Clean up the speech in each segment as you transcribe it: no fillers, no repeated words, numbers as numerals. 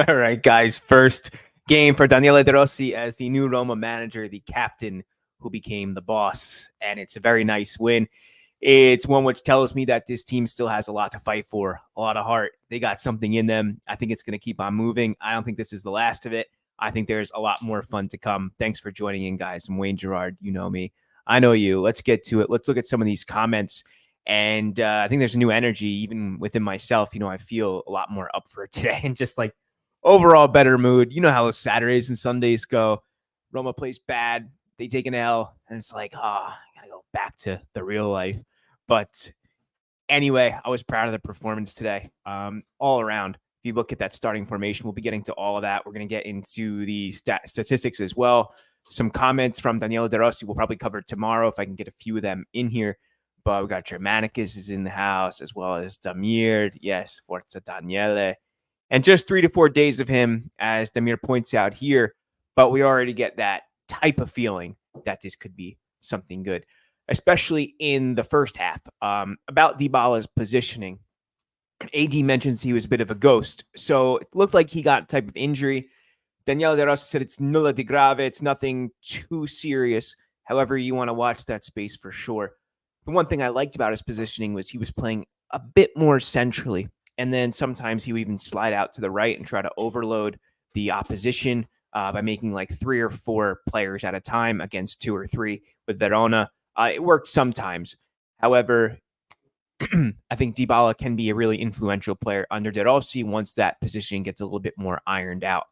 All right, guys. First game for Daniele De Rossi as the new Roma manager, the captain who became the boss. And it's a very nice win. It's one which tells me that this team still has a lot to fight for, a lot of heart. They got something in them. I think it's going to keep on moving. I don't think this is the last of it. I think there's a lot more fun to come. Thanks for joining in, guys. I'm Wayne Gerard. You know me. I know you. Let's get to it. Let's look at some of these comments. And I think there's a new energy even within myself. You know, I feel a lot more up for it today and just like overall better mood. You know how those Saturdays and Sundays go. Roma plays bad. They take an L. And it's like, I got to go back to the real life. But anyway, I was proud of the performance today. All around. If you look at that starting formation, we'll be getting to all of that. We're going to get into the statistics as well. Some comments from Daniele De Rossi we'll probably cover tomorrow if I can get a few of them in here. But we got Germanicus is in the house, as well as Damir. Yes, Forza Daniele. And just 3 to 4 days of him, as Damir points out here. But we already get that type of feeling that this could be something good, especially in the first half. About Dybala's positioning, AD mentions he was a bit of a ghost. So it looked like he got a type of injury. Daniele De Rossi said it's nulla di grave. It's nothing too serious. However, you want to watch that space for sure. The one thing I liked about his positioning was he was playing a bit more centrally. And then sometimes he would even slide out to the right and try to overload the opposition by making like 3 or 4 players at a time against 2 or 3 with Verona. It worked sometimes. However, I think Dybala can be a really influential player under De Rossi once that positioning gets a little bit more ironed out.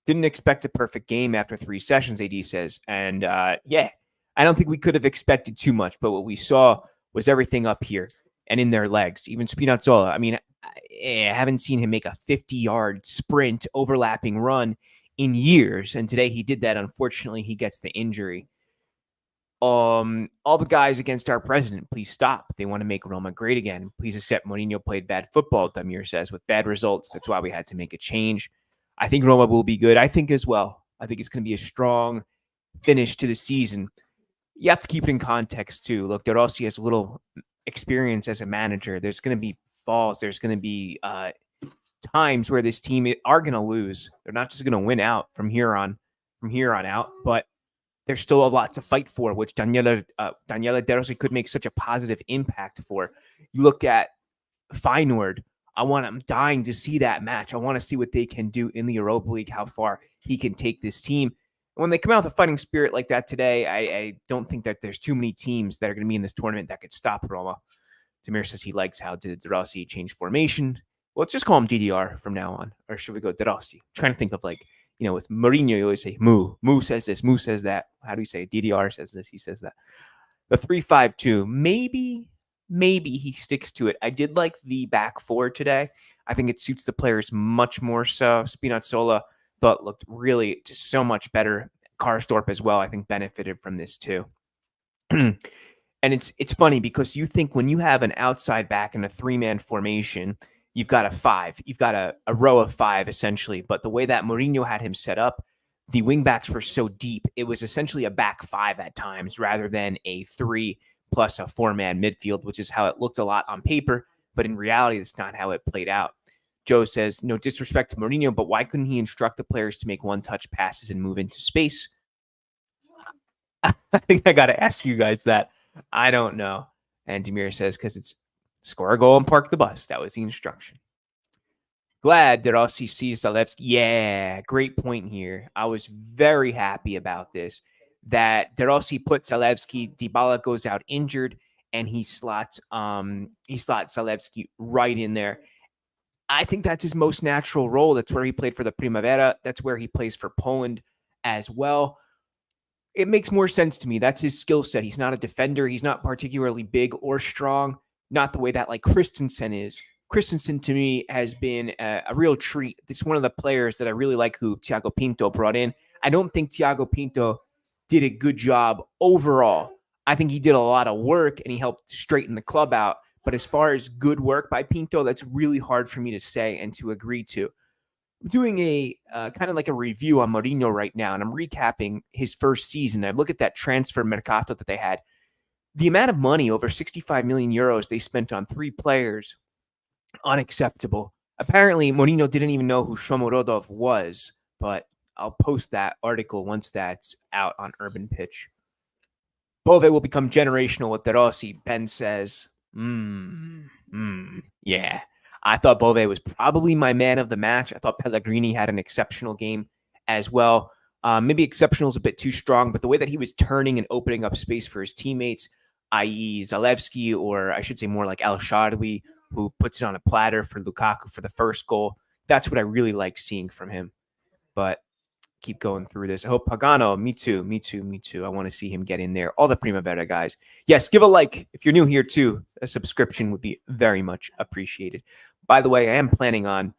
Didn't expect a perfect game after 3 sessions, AD says. And yeah, I don't think we could have expected too much, but what we saw was everything up here and in their legs. Even Spinazzola, I mean, I haven't seen him make a 50-yard sprint overlapping run in years, and today he did that. Unfortunately, he gets the injury. All the guys against our president, please stop. They want to make Roma great again. Please accept Mourinho played bad football, Damir says, with bad results. That's why we had to make a change. I think Roma will be good. I think as well. I think it's going to be a strong finish to the season. You have to keep it in context, too. Look, De Rossi has a little experience as a manager. There's going to be falls. There's going to be times where this team are going to lose. They're not just going to win out from here on out, but there's still a lot to fight for, which Daniele De Rossi could make such a positive impact for. You look at Feyenoord. I'm dying to see that match. I want to see what they can do in the Europa League, how far he can take this team. When they come out with a fighting spirit like that today, I don't think that there's too many teams that are going to be in this tournament that could stop Roma. Tamir says he likes how De Rossi changed formation. Well, let's just call him DDR from now on. Or should we go De Rossi? I'm trying to think of with Mourinho, you always say Mu. Mu says this, Mu says that. How do you say it? DDR says this, he says that. The 3-5-2, maybe he sticks to it. I did like the back 4 today. I think it suits the players much more so. Spinazzola but looked really just so much better. Karsdorp as well, I think, benefited from this too. And it's funny because you think when you have an outside back in a 3-man formation, you've got a 5. You've got a row of 5 essentially. But the way that Mourinho had him set up, the wingbacks were so deep. It was essentially a back 5 at times rather than a 3 plus a 4-man midfield, which is how it looked a lot on paper. But in reality, that's not how it played out. Joe says, no disrespect to Mourinho, but why couldn't he instruct the players to make one-touch passes and move into space? I think I got to ask you guys that. I don't know. And Demir says, because it's Score a goal and park the bus. That was the instruction. Glad De Rossi sees Zalewski. Yeah, great point here. I was very happy about this. That De Rossi put Zalewski, Dybala goes out injured, and he slots Zalewski right in there. I think that's his most natural role. That's where he played for the Primavera. That's where he plays for Poland as well. It makes more sense to me. That's his skill set. He's not a defender. He's not particularly big or strong. Not the way that like Christensen is. Christensen to me has been a real treat. It's one of the players that I really like who Thiago Pinto brought in. I don't think Thiago Pinto did a good job overall. I think he did a lot of work and he helped straighten the club out. But as far as good work by Pinto, that's really hard for me to say and to agree to. I'm doing a kind of like a review on Mourinho right now, and I'm recapping his first season. I look at that transfer mercato that they had. The amount of money, over 65 million euros, they spent on 3 players, unacceptable. Apparently, Mourinho didn't even know who Shomorodov was, but I'll post that article once that's out on Urban Pitch. Bove will become generational with De Rossi, Ben says. Yeah. I thought Bove was probably my man of the match. I thought Pellegrini had an exceptional game as well. Maybe exceptional is a bit too strong, but the way that he was turning and opening up space for his teammates, i.e. Zalewski, or I should say more like El Shaarawy, who puts it on a platter for Lukaku for the first goal. That's what I really like seeing from him. But keep going through this. I hope Pagano, me too. I want to see him get in there. All the Primavera guys. Yes, give a like. If you're new here too, a subscription would be very much appreciated. By the way, I am planning on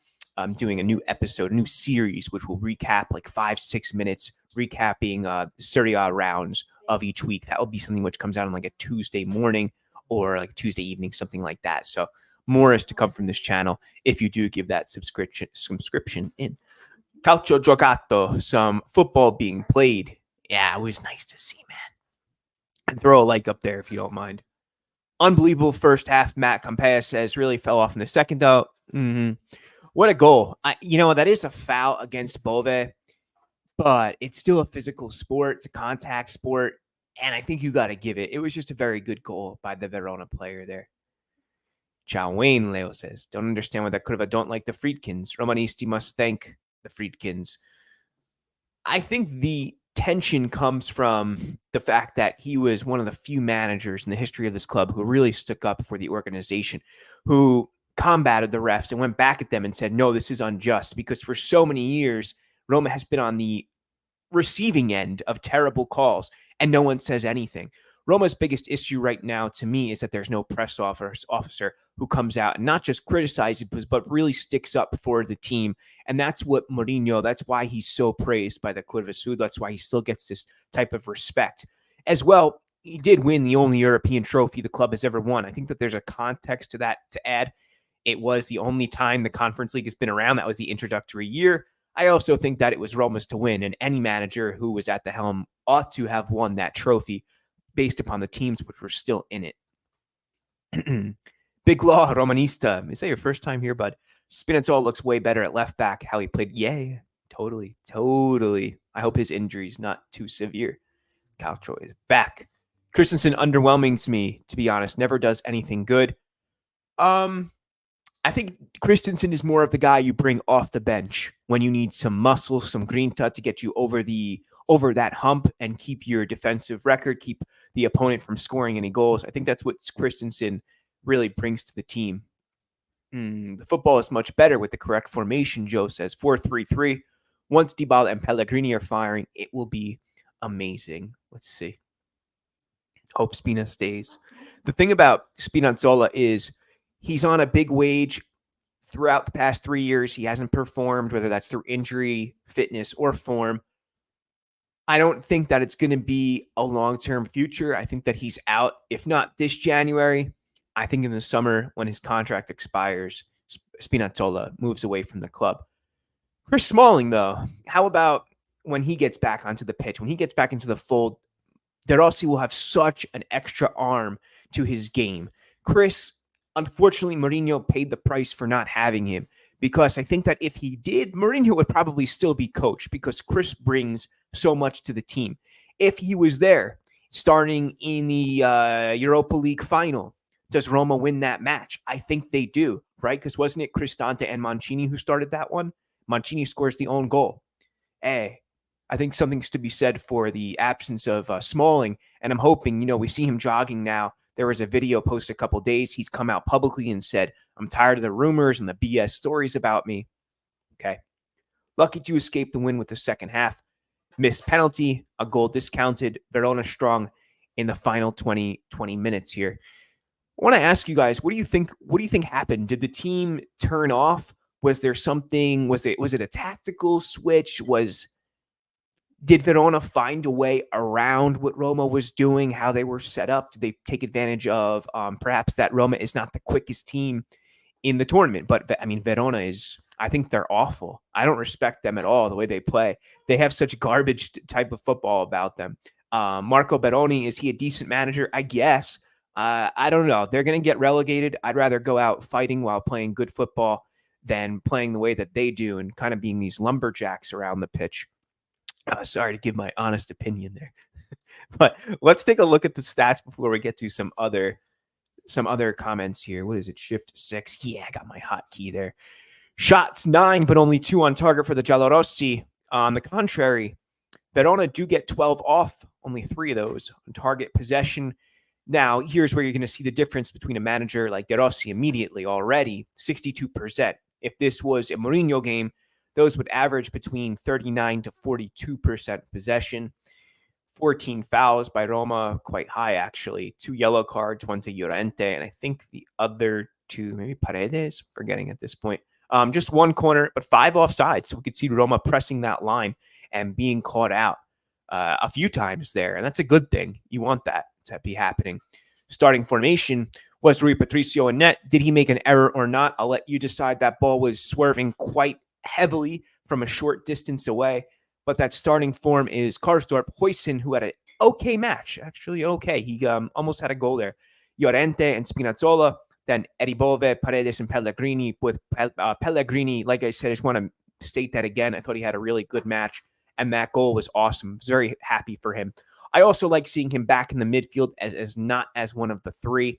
doing a new episode, a new series, which will recap like 5-6 minutes, recapping Serie A rounds of each week. That will be something which comes out on like a Tuesday morning or like Tuesday evening, something like that. So more is to come from this channel if you do give that subscription in. Calcio giocato, some football being played. Yeah, it was nice to see, man. And throw a like up there if you don't mind. Unbelievable first half. Matt Campea says really fell off in the second, though. What a goal. That is a foul against Bove, but it's still a physical sport. It's a contact sport, and I think you got to give it. It was just a very good goal by the Verona player there. Ciao Wayne, Leo says. Don't understand why that could have. I don't like the Friedkins. Romanisti must thank the Friedkins. I think the tension comes from the fact that he was one of the few managers in the history of this club who really stuck up for the organization, who combated the refs and went back at them and said, no, this is unjust, because for so many years, Roma has been on the receiving end of terrible calls and no one says anything. Roma's biggest issue right now to me is that there's no press officer who comes out and not just criticizes, but really sticks up for the team. And that's what Mourinho, that's why he's so praised by the Curva Sud. That's why he still gets this type of respect. As well, he did win the only European trophy the club has ever won. I think that there's a context to that to add. It was the only time the Conference League has been around. That was the introductory year. I also think that it was Roma's to win, and any manager who was at the helm ought to have won that trophy based upon the teams which were still in it. Big Law Romanista. Is that your first time here, bud? Spinazzola looks way better at left back. How he played. Yeah, totally. I hope his injury's not too severe. Calcio is back. Christensen underwhelming to me, to be honest. Never does anything good. I think Christensen is more of the guy you bring off the bench when you need some muscle, some grinta to get you over that hump and keep your defensive record, keep the opponent from scoring any goals. I think that's what Christensen really brings to the team. The football is much better with the correct formation, Joe says. 4-3-3. Once Dybala and Pellegrini are firing, it will be amazing. Let's see. Hope Spina stays. The thing about Spinazzola is he's on a big wage. Throughout the past 3 years, he hasn't performed, whether that's through injury, fitness, or form. I don't think that it's going to be a long-term future. I think that he's out, if not this January, I think in the summer when his contract expires, Spinazzola moves away from the club. Chris Smalling, though, how about when he gets back onto the pitch, when he gets back into the fold, De Rossi will have such an extra arm to his game. Chris, unfortunately, Mourinho paid the price for not having him, because I think that if he did, Mourinho would probably still be coach, because Chris brings so much to the team. If he was there starting in the Europa League final, Does Roma win that match? I think they do, right? Because wasn't it Cristante and Mancini who started that one? Mancini scores the own goal. Hey, I think something's to be said for the absence of Smalling, and I'm hoping, we see him jogging now. There was a video posted a couple days. He's come out publicly and said, I'm tired of the rumors and the BS stories about me. Okay. Lucky to escape the win with the second half. Missed penalty, a goal discounted. Verona strong in the final 20 minutes here. I want to ask you guys, what do you think happened? Did the team turn off? Was there something? Was it a tactical switch? Did Verona find a way around what Roma was doing, how they were set up? Did they take advantage of perhaps that Roma is not the quickest team in the tournament? But I mean, Verona is, I think they're awful. I don't respect them at all, the way they play. They have such garbage type of football about them. Marco Beroni, is he a decent manager? I guess. I don't know. They're going to get relegated. I'd rather go out fighting while playing good football than playing the way that they do and kind of being these lumberjacks around the pitch. Sorry to give my honest opinion there. But let's take a look at the stats before we get to some other comments here. What is it? Shift 6. Yeah, I got my hotkey there. Shots 9, but only 2 on target for the Giallorossi. On the contrary, Verona do get 12 off, only 3 of those on target. Possession. Now, here's where you're going to see the difference between a manager like De Rossi immediately already, 62%. If this was a Mourinho game, those would average between 39 to 42% possession. 14 fouls by Roma, quite high actually. 2 yellow cards, 1 to Llorente, and I think the other 2, maybe Paredes, forgetting at this point. Just 1 corner, but 5 offsides. So we could see Roma pressing that line and being caught out a few times there, and that's a good thing. You want that to be happening. Starting formation was Rui Patricio in net. Did he make an error or not? I'll let you decide. That ball was swerving quite heavily from a short distance away, but that starting form is Karsdorp, Huijsen, who had an okay match, actually okay. He almost had a goal there. Llorente and Spinazzola, then Eribove, Paredes, and Pellegrini. With Pellegrini, like I said, I just want to state that again. I thought he had a really good match, and that goal was awesome. I was very happy for him. I also like seeing him back in the midfield as not as one of the 3.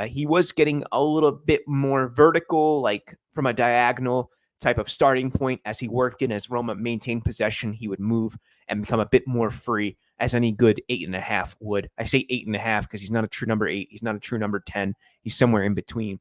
He was getting a little bit more vertical, like from a diagonal type of starting point. As he worked in, as Roma maintained possession, he would move and become a bit more free, as any good 8.5 would. I say 8.5 because he's not a true number 8. He's not a true number 10. He's somewhere in between.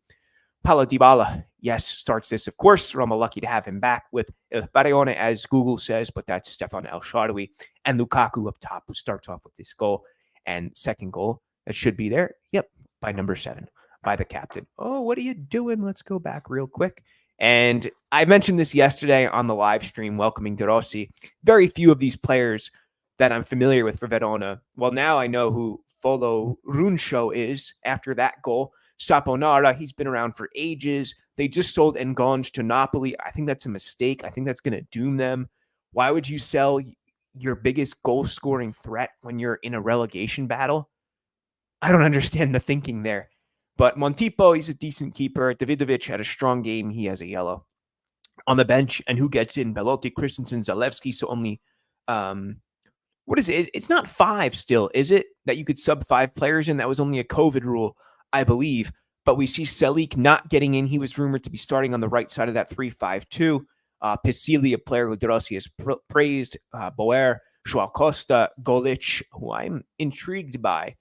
Paulo Dybala, yes, starts this, of course. Roma lucky to have him back with El Faraone, as Google says, but that's Stefan El Shaarawy. And Lukaku up top, who starts off with this goal. And second goal that should be there, yep, by number 7, by the captain. Oh, what are you doing? Let's go back real quick. And I mentioned this yesterday on the live stream, welcoming De Rossi. Very few of these players that I'm familiar with for Verona. Well, now I know who Folo Runcho is after that goal. Saponara, he's been around for ages. They just sold Ngonge to Napoli. I think that's a mistake. I think that's going to doom them. Why would you sell your biggest goal-scoring threat when you're in a relegation battle? I don't understand the thinking there. But Montipo, he's a decent keeper. Davidovic had a strong game. He has a yellow. On the bench, and who gets in? Belotti, Christensen, Zalewski. So only, what is it? It's not 5 still, is it? That you could sub 5 players in? That was only a COVID rule, I believe. But we see Selic not getting in. He was rumored to be starting on the right side of that 3-5-2. Pisili, a player who De Rossi has praised. Boer, Joao Costa, Golic, who I'm intrigued by.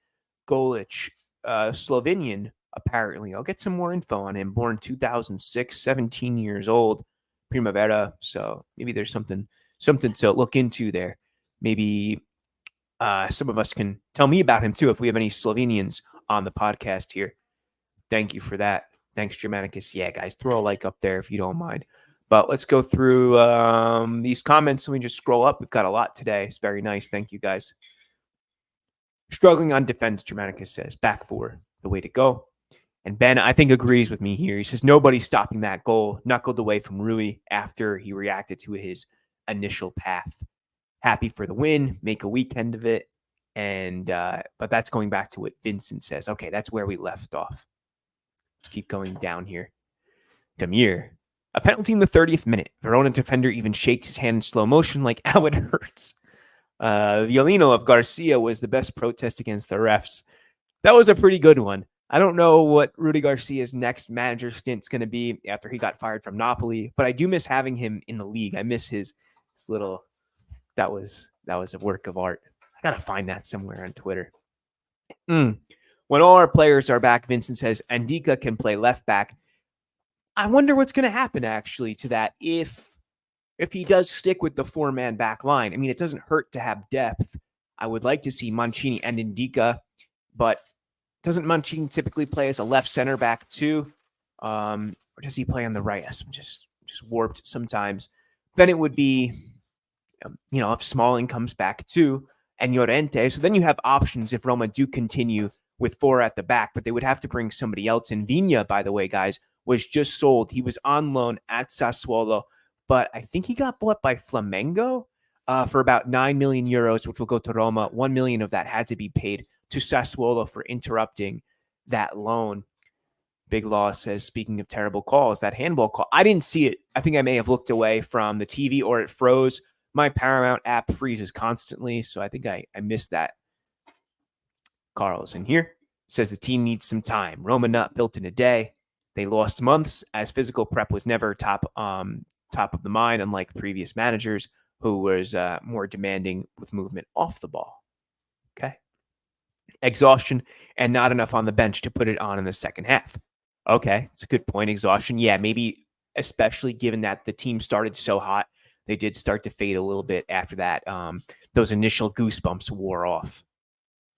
Golic, Slovenian, apparently. I'll get some more info on him. Born 2006, 17 years old, Primavera. So maybe there's something to look into there. Maybe some of us can tell me about him too if we have any Slovenians on the podcast here. Thank you for that. Thanks, Germanicus. Yeah, guys, throw a like up there if you don't mind. But let's go through these comments. So we just scroll up. We've got a lot today. It's very nice. Thank you, guys. Struggling on defense, Germanicus says. Back 4, the way to go. And Ben, I think, agrees with me here. He says nobody's stopping that goal. Knuckled away from Rui after he reacted to his initial path. Happy for the win. Make a weekend of it. And but that's going back to what Vincent says. Okay, that's where we left off. Let's keep going down here. Damir. A penalty in the 30th minute. Verona defender even shakes his hand in slow motion like, ow, it hurts. Violino of Garcia was the best protest against the refs. That was a pretty good one. I don't know what Rudy Garcia's next manager stint's going to be after he got fired from Napoli, but I do miss having him in the league. I miss his little. That was a work of art. I gotta find that somewhere on Twitter. When all our players are back, Vincent says Andika can play left back. I wonder what's going to happen actually to that if he does stick with the 4-man back line. I mean, it doesn't hurt to have depth. I would like to see Mancini and Indica, but doesn't Mancini typically play as a left center back too? Or does he play on the right? I'm just warped sometimes. Then it would be, if Smalling comes back too, and Llorente. So then you have options if Roma do continue with 4 at the back, but they would have to bring somebody else in. Vigna, by the way, guys, was just sold. He was on loan at Sassuolo, but I think he got bought by Flamengo for about 9 million euros, which will go to Roma. 1 million of that had to be paid to Sassuolo for interrupting that loan. Big Law says, speaking of terrible calls, that handball call, I didn't see it. I think I may have looked away from the TV or it froze. My Paramount app freezes constantly, so I think I missed that. Carl's in here. Says the team needs some time. Roma not built in a day. They lost months as physical prep was never top of the mind, unlike previous managers who was more demanding with movement off the ball. Okay. Exhaustion and not enough on the bench to put it on in the second half. Okay, it's a good point. Exhaustion. Yeah, maybe especially given that the team started so hot, they did start to fade a little bit after that. Those initial goosebumps wore off.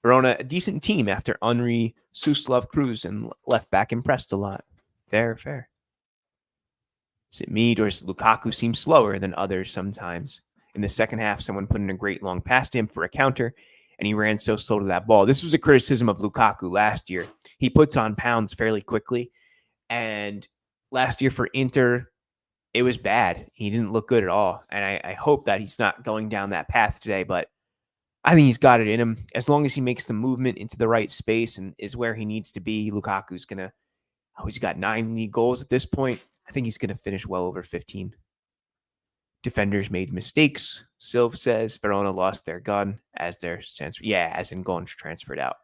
Verona, a decent team after Henry, Suslov, Cruz, and left back impressed a lot. Fair. Is it me, or does Lukaku seem slower than others sometimes? In the second half, someone put in a great long pass to him for a counter, and he ran so slow to that ball. This was a criticism of Lukaku last year. He puts on pounds fairly quickly, and last year for Inter, it was bad. He didn't look good at all, and I hope that he's not going down that path today, but I think he's got it in him. As long as he makes the movement into the right space and is where he needs to be, Lukaku's going to, he's got 9 league goals at this point. I think he's going to finish well over 15. Defenders made mistakes. Silv says Verona lost their gun as in Gonch transferred out.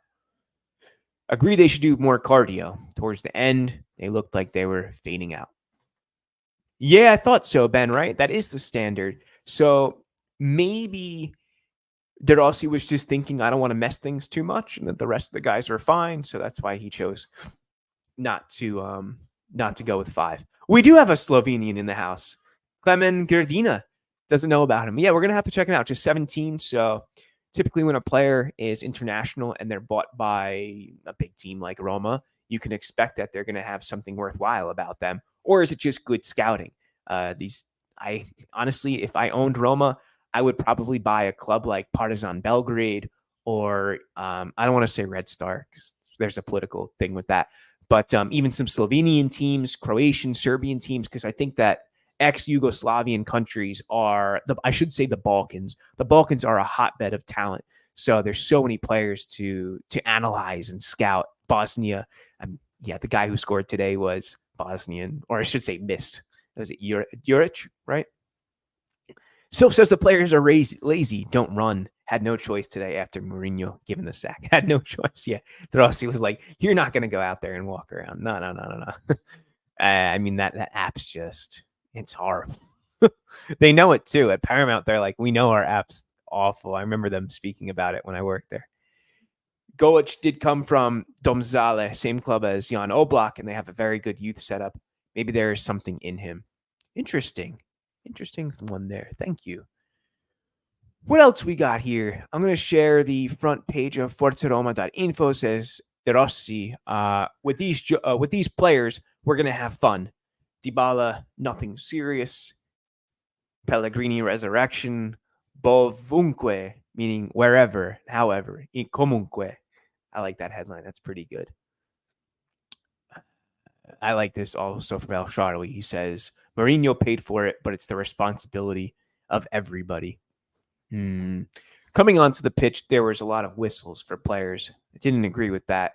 Agree they should do more cardio. Towards the end, they looked like they were fading out. Yeah, I thought so, Ben, right? That is the standard. So maybe De Rossi was just thinking, I don't want to mess things too much, and that the rest of the guys were fine. So that's why he chose not to go with 5. We do have a Slovenian in the house. Klemen Gerdina. Doesn't know about him. Yeah, we're going to have to check him out. Just 17. So typically when a player is international and they're bought by a big team like Roma, you can expect that they're going to have something worthwhile about them. Or is it just good scouting? Honestly, if I owned Roma, I would probably buy a club like Partizan Belgrade or I don't want to say Red Star because there's a political thing with that. But even some Slovenian teams, Croatian, Serbian teams, because I think that ex-Yugoslavian countries are, the Balkans. The Balkans are a hotbed of talent. So there's so many players to analyze and scout. Bosnia, the guy who scored today was Bosnian, or I should say missed. Was it Juric, right? Silv says the players are lazy, don't run. Had no choice today after Mourinho given the sack. Had no choice. Yeah. De Rossi was like, you're not going to go out there and walk around. No. I mean, that app's just, it's horrible. They know it too. At Paramount, they're like, we know our app's awful. I remember them speaking about it when I worked there. Golic did come from Domzale, same club as Jan Oblak, and they have a very good youth setup. Maybe there is something in him. Interesting one there. Thank you. What else we got here? I'm going to share the front page of forzaroma.info. Says De Rossi, with these players, we're going to have fun. Dybala, nothing serious. Pellegrini, resurrection. Bovunque, meaning wherever, however. In comunque. I like that headline. That's pretty good. I like this also from El Charlie. He says, Mourinho paid for it, but it's the responsibility of everybody. Coming onto the pitch, there was a lot of whistles for players. I didn't agree with that.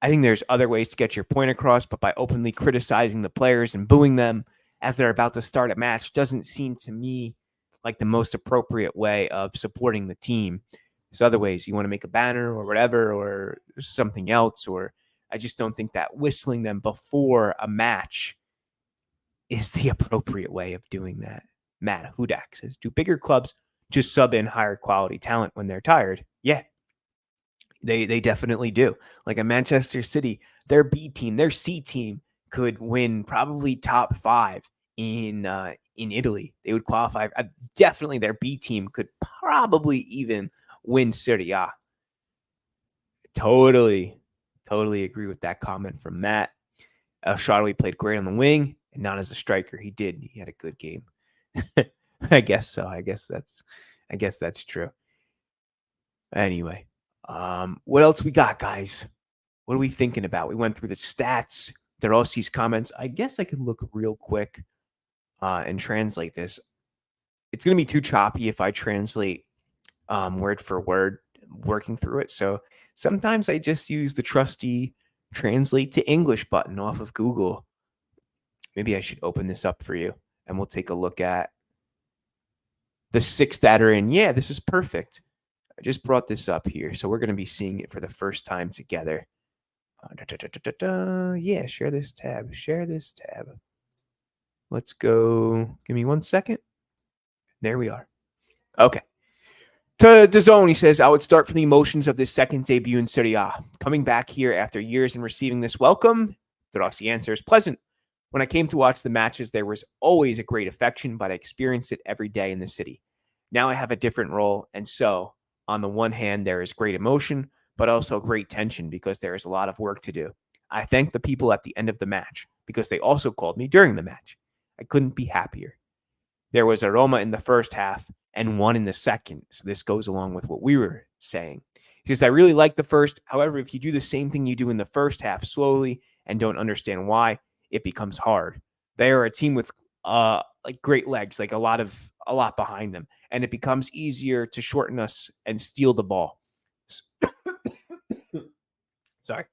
I think there's other ways to get your point across, but by openly criticizing the players and booing them as they're about to start a match doesn't seem to me like the most appropriate way of supporting the team. There's other ways. You want to make a banner or whatever or something else, or I just don't think that whistling them before a match is the appropriate way of doing that. Matt Hudak says, do bigger clubs just sub in higher quality talent when they're tired? Yeah, they definitely do. Like a Manchester City, their B team, their C team could win probably top 5 in Italy. They would qualify. Definitely their B team could probably even win Serie A. Totally agree with that comment from Matt. Shadley played great on the wing and not as a striker. He did. He had a good game. I guess so. I guess that's true. Anyway, what else we got, guys? What are we thinking about? We went through the stats, De Rossi's comments. I guess I could look real quick and translate this. It's going to be too choppy if I translate word for word working through it. So sometimes I just use the trusty translate to English button off of Google. Maybe I should open this up for you and we'll take a look at the 6 that are in. Yeah, this is perfect. I just brought this up here. So we're going to be seeing it for the first time together. Yeah, share this tab. Let's go. Give me 1 second. There we are. Okay. To DAZN, he says, I would start from the emotions of this second debut in Serie A. Coming back here after years and receiving this welcome, De Rossi answers, pleasant. When I came to watch the matches, there was always a great affection, but I experienced it every day in the city. Now I have a different role, and so, on the one hand, there is great emotion, but also great tension because there is a lot of work to do. I thank the people at the end of the match because they also called me during the match. I couldn't be happier. There was a Roma in the first half and one in the second. So this goes along with what we were saying. He says, I really like the first. However, if you do the same thing you do in the first half slowly and don't understand why, it becomes hard. They are a team with like great legs, like a lot behind them. And it becomes easier to shorten us and steal the ball. Sorry.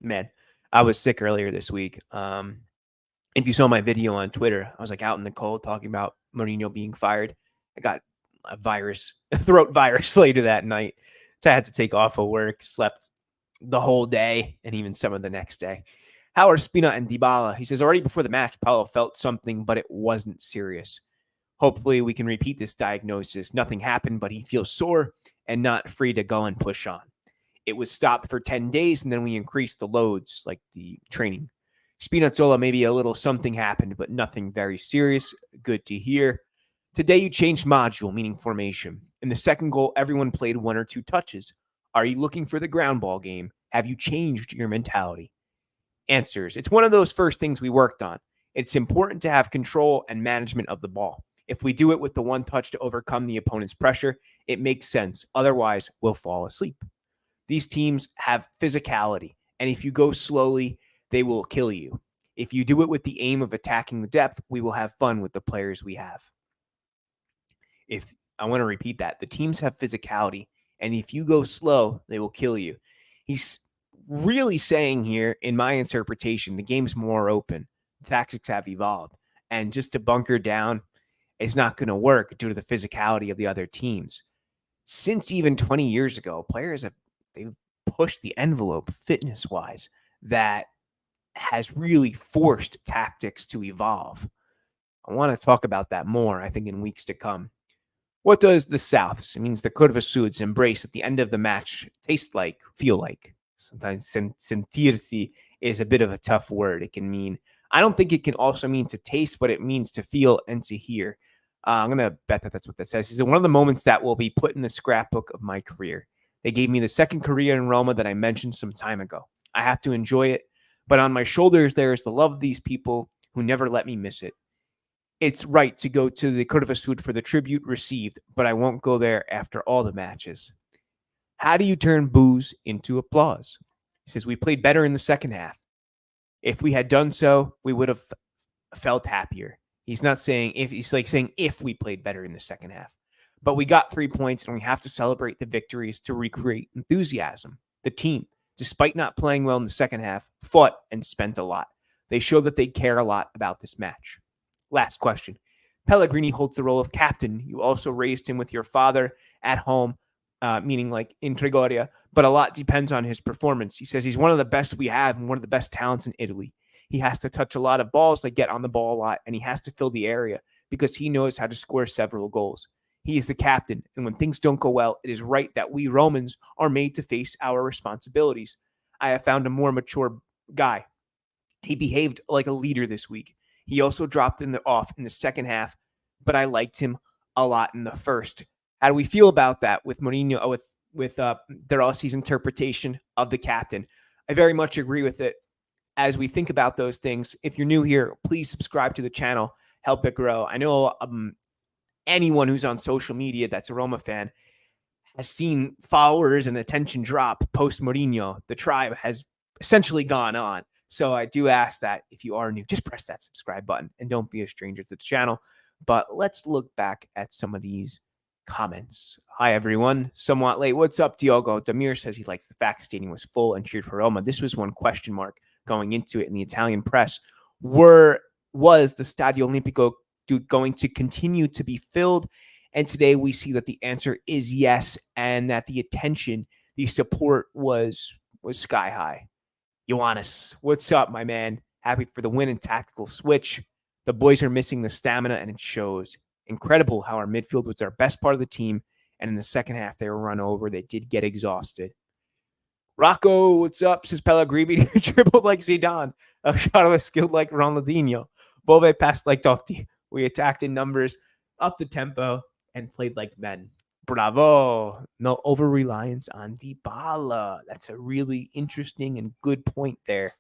Man, I was sick earlier this week. If you saw my video on Twitter, I was like out in the cold talking about Mourinho being fired. I got a throat virus later that night. So I had to take off of work, slept the whole day, and even some of the next day. Howard Spina and Dybala. He says, already before the match, Paulo felt something, but it wasn't serious. Hopefully we can repeat this diagnosis. Nothing happened, but he feels sore and not free to go and push on. It was stopped for 10 days, and then we increased the loads, like the training. Spinazzola, maybe a little something happened, but nothing very serious. Good to hear. Today you changed module, meaning formation. In the second goal, everyone played 1 or 2 touches. Are you looking for the ground ball game? Have you changed your mentality? Answers. It's one of those first things we worked on. It's important to have control and management of the ball. If we do it with the 1 touch to overcome the opponent's pressure, it makes sense. Otherwise, we'll fall asleep. These teams have physicality, and if you go slowly, they will kill you. If you do it with the aim of attacking the depth, we will have fun with the players we have. If I want to repeat that, the teams have physicality, and if you go slow, they will kill you. He's really saying here, in my interpretation, the game's more open. The tactics have evolved, and just to bunker down is not going to work due to the physicality of the other teams. Since even 20 years ago, players they've pushed the envelope fitness-wise that has really forced tactics to evolve. I want to talk about that more, I think, in weeks to come. What does the Souths, it means the Curva Suds, embrace at the end of the match taste like, feel like? Sometimes sentirsi is a bit of a tough word. It can mean, I don't think it can also mean to taste, but it means to feel and to hear. I'm going to bet that that's what that says. He said, one of the moments that will be put in the scrapbook of my career. They gave me the second career in Roma that I mentioned some time ago. I have to enjoy it. But on my shoulders, there is the love of these people who never let me miss it. It's right to go to the Curva Sud for the tribute received, but I won't go there after all the matches. How do you turn boos into applause? He says, we played better in the second half. If we had done so, we would have felt happier. He's not saying if, he's like saying if we played better in the second half. But we got 3 points, and we have to celebrate the victories to recreate enthusiasm. The team, despite not playing well in the second half, fought and spent a lot. They show that they care a lot about this match. Last question. Pellegrini holds the role of captain. You also raised him with your father at home. meaning like in Trigoria, but a lot depends on his performance. He says he's one of the best we have and one of the best talents in Italy. He has to touch a lot of balls, like get on the ball a lot, and he has to fill the area because he knows how to score several goals. He is the captain, and when things don't go well, it is right that we Romans are made to face our responsibilities. I have found a more mature guy. He behaved like a leader this week. He also dropped off in the second half, but I liked him a lot in the first. How do we feel about that with Mourinho, with De Rossi's interpretation of the captain? I very much agree with it. As we think about those things, if you're new here, please subscribe to the channel, help it grow. I know anyone who's on social media that's a Roma fan has seen followers and attention drop post Mourinho. The tribe has essentially gone on. So I do ask that if you are new, just press that subscribe button and don't be a stranger to the channel. But let's look back at some of these comments. Hi, everyone. Somewhat late. What's up, Diogo? Damir says he likes the fact the stadium was full and cheered for Roma. This was one question mark going into it in the Italian press. Was the Stadio Olimpico going to continue to be filled? And today we see that the answer is yes, and that the attention, the support was sky high. Ioannis, what's up, my man? Happy for the win and tactical switch. The boys are missing the stamina, and it shows. Incredible how our midfield was our best part of the team, and in the second half, they were run over. They did get exhausted. Rocco, what's up? Says Pellegrini, tripled like Zidane. El Shadow was skilled like Ronaldinho. Bove passed like Totti. We attacked in numbers, up the tempo, and played like men. Bravo. No over-reliance on Dybala. That's a really interesting and good point there.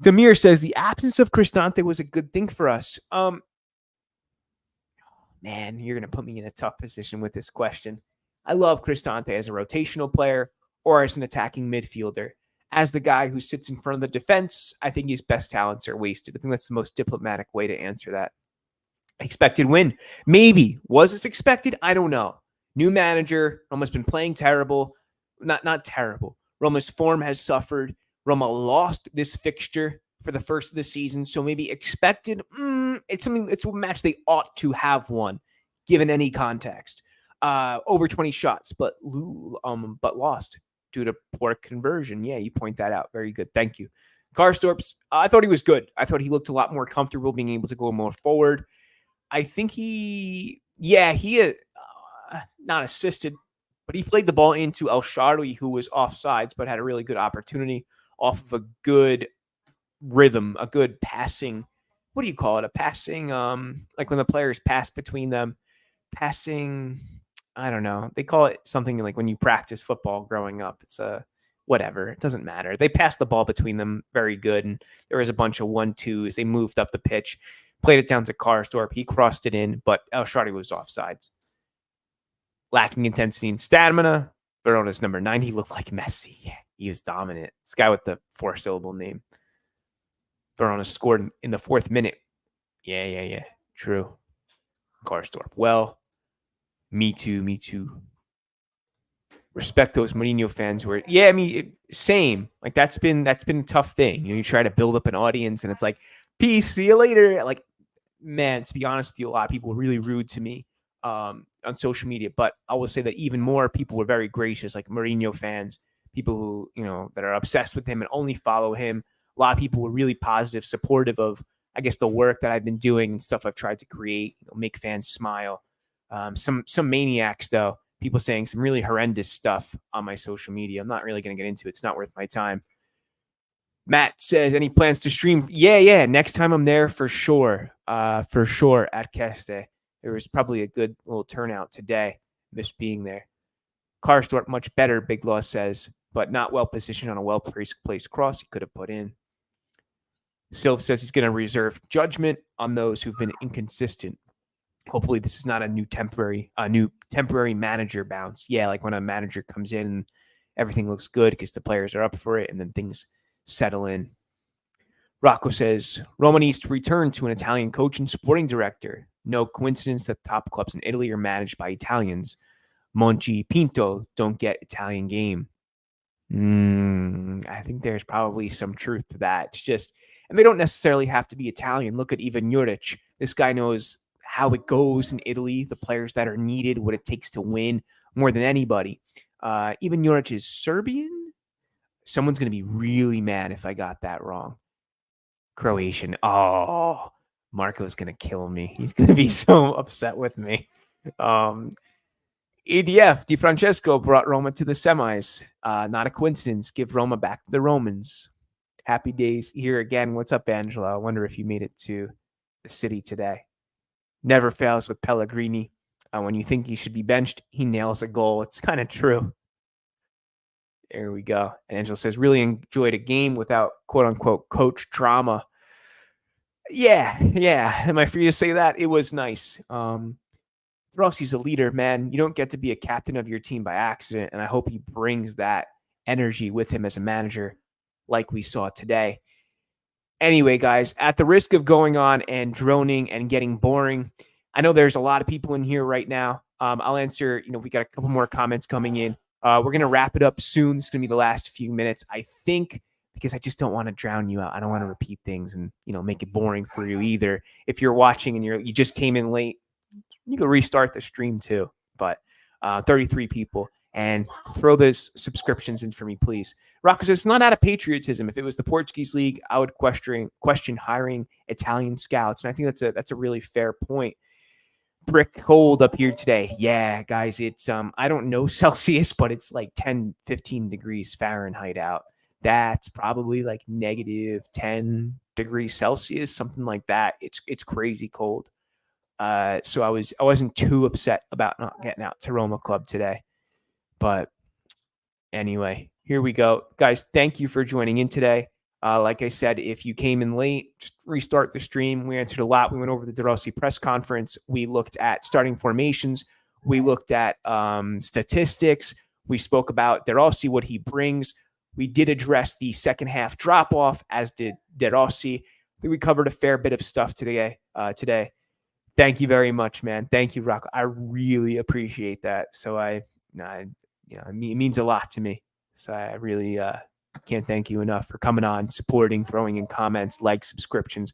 Damir says the absence of Cristante was a good thing for us. Man, you're going to put me in a tough position with this question. I love Cristante as a rotational player or as an attacking midfielder. As the guy who sits in front of the defense, I think his best talents are wasted. I think that's the most diplomatic way to answer that. Expected win. Maybe. Was this expected? I don't know. New manager. Roma's been playing terrible. Not terrible. Roma's form has suffered. Roma lost this fixture for the first of the season. So maybe expected. It's a match they ought to have won, given any context. Over 20 shots, but lost due to poor conversion. Yeah, you point that out. Very good. Thank you. Karsdorp's, I thought he was good. I thought he looked a lot more comfortable being able to go more forward. I think he not assisted, but he played the ball into El Shaarawy, who was offsides, but had a really good opportunity off of a good rhythm, a good passing. What do you call it? A passing, like when the players pass between them, passing. I don't know. They call it something like when you practice football growing up. It's whatever. It doesn't matter. They passed the ball between them very good, and there was a bunch of 1-2s. They moved up the pitch. Played it down to Karsdorp. He crossed it in, but El Shaarawy was offsides. Lacking intensity and stamina. Verona's number 9. He looked like Messi. Yeah, he was dominant. This guy with the 4-syllable name. Verona scored in the 4th minute. Yeah. True. Karsdorp. Well, me too. Respect those Mourinho fans who are, same. Like that's been a tough thing. You try to build up an audience and it's like, peace, see you later. Like, man, to be honest with you, a lot of people were really rude to me on social media. But I will say that even more people were very gracious, like Mourinho fans, people who, that are obsessed with him and only follow him. A lot of people were really positive, supportive of, I guess, the work that I've been doing and stuff I've tried to create, make fans smile. Some maniacs, though, people saying some really horrendous stuff on my social media. I'm not really going to get into it. It's not worth my time. Matt says, any plans to stream? Yeah. Next time I'm there for sure. At Keste. There was probably a good little turnout today, miss being there. Karsdorp much better, Big Law says, but not well positioned on a well-placed cross he could have put in. Sylph says he's going to reserve judgment on those who've been inconsistent. Hopefully this is not a new temporary manager bounce. Yeah, like when a manager comes in and everything looks good because the players are up for it and then things settle in. Rocco says, Roma needs to return to an Italian coach and sporting director. No coincidence that top clubs in Italy are managed by Italians. Monchi, Pinto don't get Italian game. I think there's probably some truth to that. It's just, and they don't necessarily have to be Italian. Look at Ivan Juric. This guy knows how it goes in Italy, the players that are needed, what it takes to win more than anybody. Even Juric is Serbian. Someone's going to be really mad if I got that wrong. Croatian. Oh, Marco's going to kill me. He's going to be so upset with me. EDF, Di Francesco brought Roma to the semis. Not a coincidence. Give Roma back to the Romans. Happy days here again. What's up, Angela? I wonder if you made it to the city today. Never fails with Pellegrini. When you think he should be benched, he nails a goal. It's kind of true. There we go. And Angela says, really enjoyed a game without quote unquote coach drama. Yeah. Am I free to say that? It was nice. Rossi's a leader, man. You don't get to be a captain of your team by accident. And I hope he brings that energy with him as a manager like we saw today. Anyway, guys, at the risk of going on and droning and getting boring, I know there's a lot of people in here right now. I'll answer, we got a couple more comments coming in. We're going to wrap it up soon. It's going to be the last few minutes, I think, because I just don't want to drown you out. I don't want to repeat things and, make it boring for you either. If you're watching and you just came in late, you can restart the stream too. But 33 people. And throw those subscriptions in for me, please. Rocco says, it's not out of patriotism. If it was the Portuguese league, I would question hiring Italian scouts. And I think that's a really fair point. Brick cold up here today. Yeah, guys, it's I don't know Celsius, but it's like 10, 15 degrees Fahrenheit out. That's probably like negative 10 degrees Celsius, something like that. It's crazy cold. So I wasn't too upset about not getting out to Roma Club today. But anyway, here we go. Guys, thank you for joining in today. Like I said, if you came in late, just restart the stream. We answered a lot. We went over the De Rossi press conference. We looked at starting formations. We looked at statistics. We spoke about De Rossi, what he brings. We did address the second half drop-off, as did De Rossi. I think we covered a fair bit of stuff today. Thank you very much, man. Thank you, Rocco. I really appreciate that. So it means a lot to me. So I really can't thank you enough for coming on, supporting, throwing in comments, likes, subscriptions.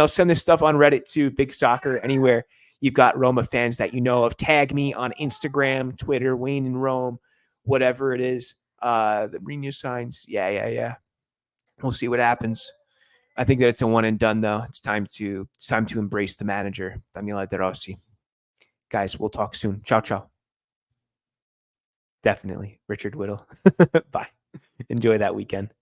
Send this stuff on Reddit too, Big Soccer, anywhere you've got Roma fans that you know of. Tag me on Instagram, Twitter, Wayne in Rome, whatever it is. The Mourinho signs. Yeah. We'll see what happens. I think that it's a one and done though. It's time to embrace the manager, Daniele De Rossi. Guys, we'll talk soon. Ciao. Definitely. Richard Whittle. Bye. Enjoy that weekend.